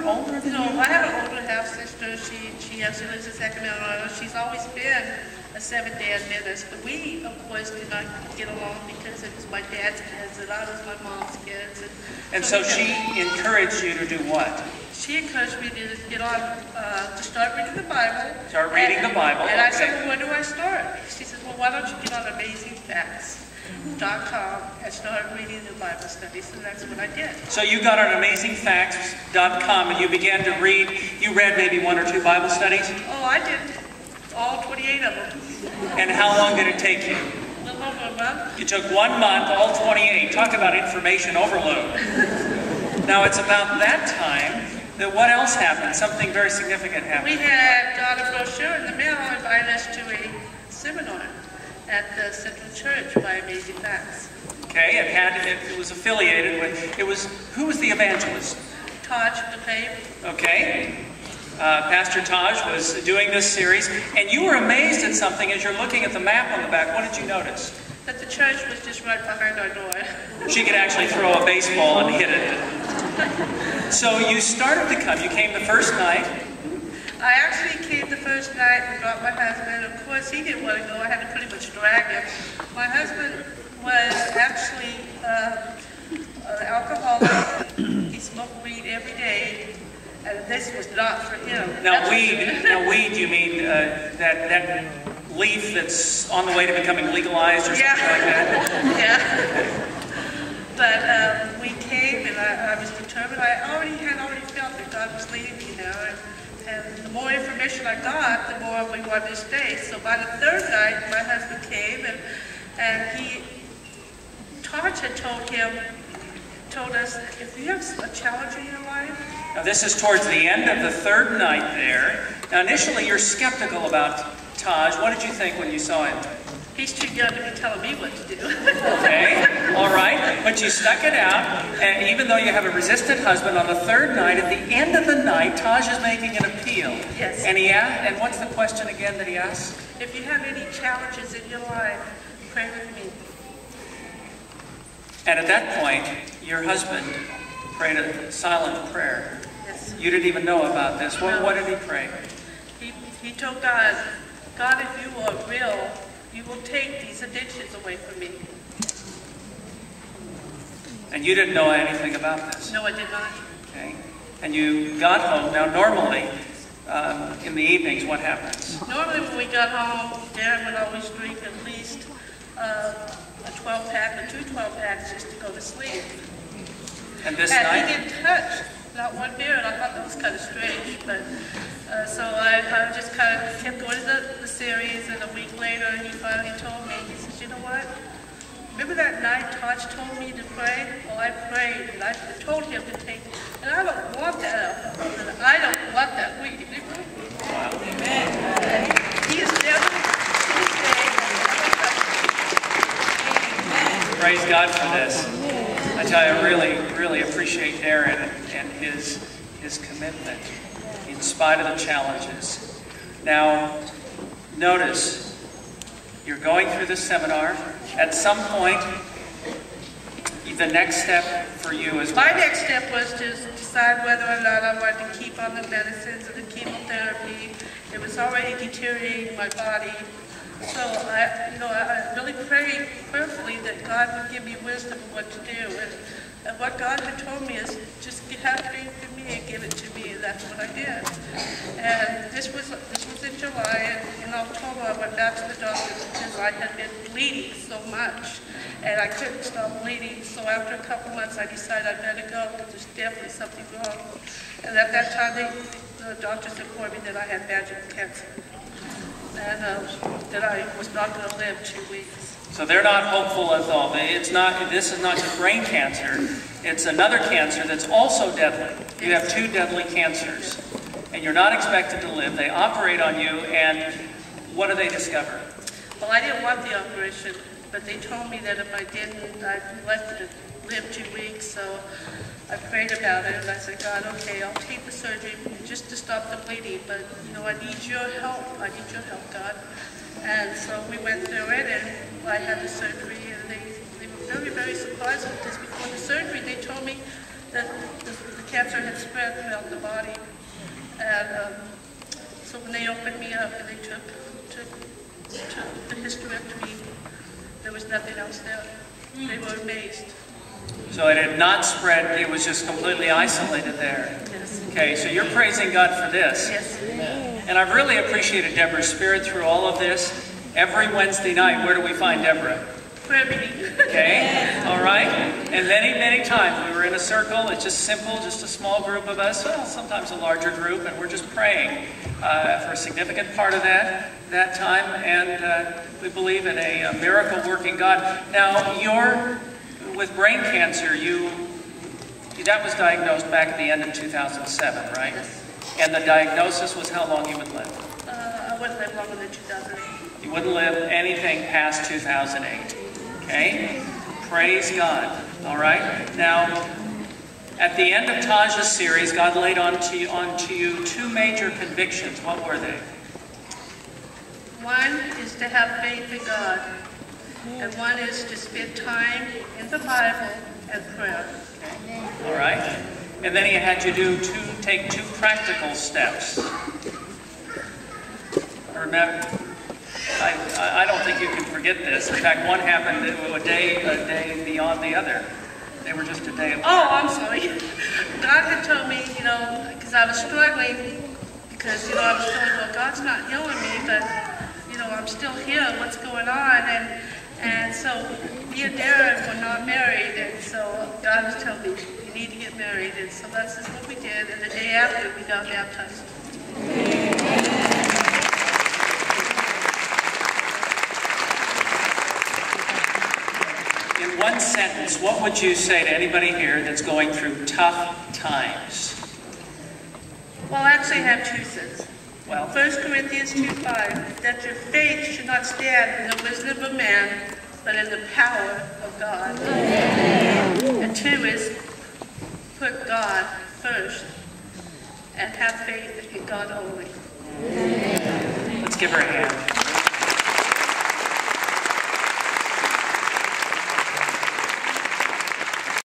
older than you? No, I have an older half sister. She actually lives in Sacramento. She's always been a Seventh-day Adventist, but we, of course, did not get along because it was my dad's kids and I was my mom's kids. And so she encouraged you to do what? She encouraged me to get on, to start reading the Bible. Start reading the Bible, And I okay. said, well, where do I start? She says, well, why don't you get on AmazingFacts.com and start reading the Bible studies, and that's what I did. So you got on AmazingFacts.com and you began to read. You read maybe 1 or 2 Bible studies? Oh, I did all 28 of them. And how long did it take you? A little over a month. It took 1 month, all 28. Talk about information overload. Now it's about that time that what else happened? Something very significant happened. We had got a brochure in the mail inviting us to a seminar at the Central Church by Amazing Facts. Okay, it was affiliated with, who was the evangelist? Taj McCabe. Okay. Pastor Taj was doing this series, and you were amazed at something as you're looking at the map on the back. What did you notice? That the church was just right behind our door. She could actually throw a baseball and hit it. So you started to come. You came the first night. I actually came the first night and brought my husband. Of course, he didn't want to go. I had to pretty much drag him. My husband was actually an alcoholic. He smoked weed every day. And this was not for him. Now weed, you mean that leaf that's on the way to becoming legalized or something like that? Yeah. But we came, and I was determined. I already felt that God was leading me now. And the more information I got, the more we wanted to stay. So by the third night, my husband came, and Taj had told us, if you have a challenge in your life. Now this is towards the end of the third night there. Now initially you're skeptical about Taj. What did you think when you saw him? He's too young to be telling me what to do. Okay, all right. But you stuck it out, and even though you have a resistant husband, on the third night, at the end of the night, Taj is making an appeal. Yes. And he asked, and what's the question again that he asked? If you have any challenges in your life, pray with me. And at that point, your husband prayed a silent prayer. Yes. You didn't even know about this. What did he pray? He told God, God, if you are real, you will take these addictions away from me. And you didn't know anything about this? No, I did not. Okay. And you got home. Now, normally, in the evenings, what happens? Normally, when we got home, Darren would always drink at least a 12-pack or 2 12-packs just to go to sleep. And this And night? he didn't touch not one beer, and I thought that was kind of strange. But so I just kind of kept going to the series, and a week later, he finally told me, he says, you know what? Remember that night Taj told me to pray? Well, I prayed, and I told him to take it. And I don't want that alcohol. I don't want that weed. Wow. Amen. He is never to this day. Praise God for this. I tell you, I really, really appreciate Darren and his commitment in spite of the challenges. Now, notice, you're going through this seminar. At some point, the next step for you is My what? next step was to decide whether or not I wanted to keep on the medicines and the chemotherapy. It was already deteriorating my body. So I really prayed prayerfully that God would give me wisdom of what to do. And what God had told me is just have faith in me and give it to me, and that's what I did. And this was in July, and in October I went back to the doctor because I had been bleeding so much, and I couldn't stop bleeding. So after a couple months I decided I'd better go because there's definitely something wrong. And at that time the doctors informed me that I had vaginal cancer. And that I was not going to live 2 weeks. So they're not hopeful at all. This is not just brain cancer. It's another cancer that's also deadly. You have 2 deadly cancers. And you're not expected to live. They operate on you, and what do they discover? Well, I didn't want the operation, but they told me that if I didn't, I'd left to live 2 weeks. So I prayed about it, and I said, God, okay, I'll take the surgery just to stop the bleeding, but, I need your help. I need your help, God. And so we went through it, and I had the surgery, and they were very, very surprised because before the surgery, they told me that the cancer had spread throughout the body. And so when they opened me up and they took the hysterectomy, there was nothing else there. They were amazed. So it had not spread, it was just completely isolated there. Yes. Okay, so you're praising God for this. Yes. And I've really appreciated Deborah's spirit through all of this. Every Wednesday night, where do we find Deborah? Prayer meeting. Okay, all right. And many, many times we were in a circle. It's just simple, just a small group of us, well, sometimes a larger group, and we're just praying for a significant part of that time. And we believe in a miracle-working God. Now, with brain cancer, that was diagnosed back at the end of 2007, right? Yes. And the diagnosis was how long you would live? I wouldn't live longer than 2008. You wouldn't live anything past 2008. Okay? Praise God. All right? Now, at the end of Taj's series, God laid onto you two major convictions. What were they? One is to have faith in God, and one is to spend time in the Bible and prayer. All right? And then he had you take two practical steps. Remember, I don't think you can forget this. In fact, one happened a day beyond the other. They were just a day apart. Oh, I'm sorry. God had told me, because I was struggling, because, I was feeling, well, God's not healing me, but, I'm still here. What's going on? And so me and Darren were not married, and so God was telling me, you need to get married. And so that's just what we did. And the day after, we got baptized. In one sentence, what would you say to anybody here that's going through tough times? Well, I actually have two sins. Well, 1 Corinthians 2:5, that your faith should not stand in the wisdom of man, but in the power of God. And 2 is put God first and have faith in God only. Let's give her a hand.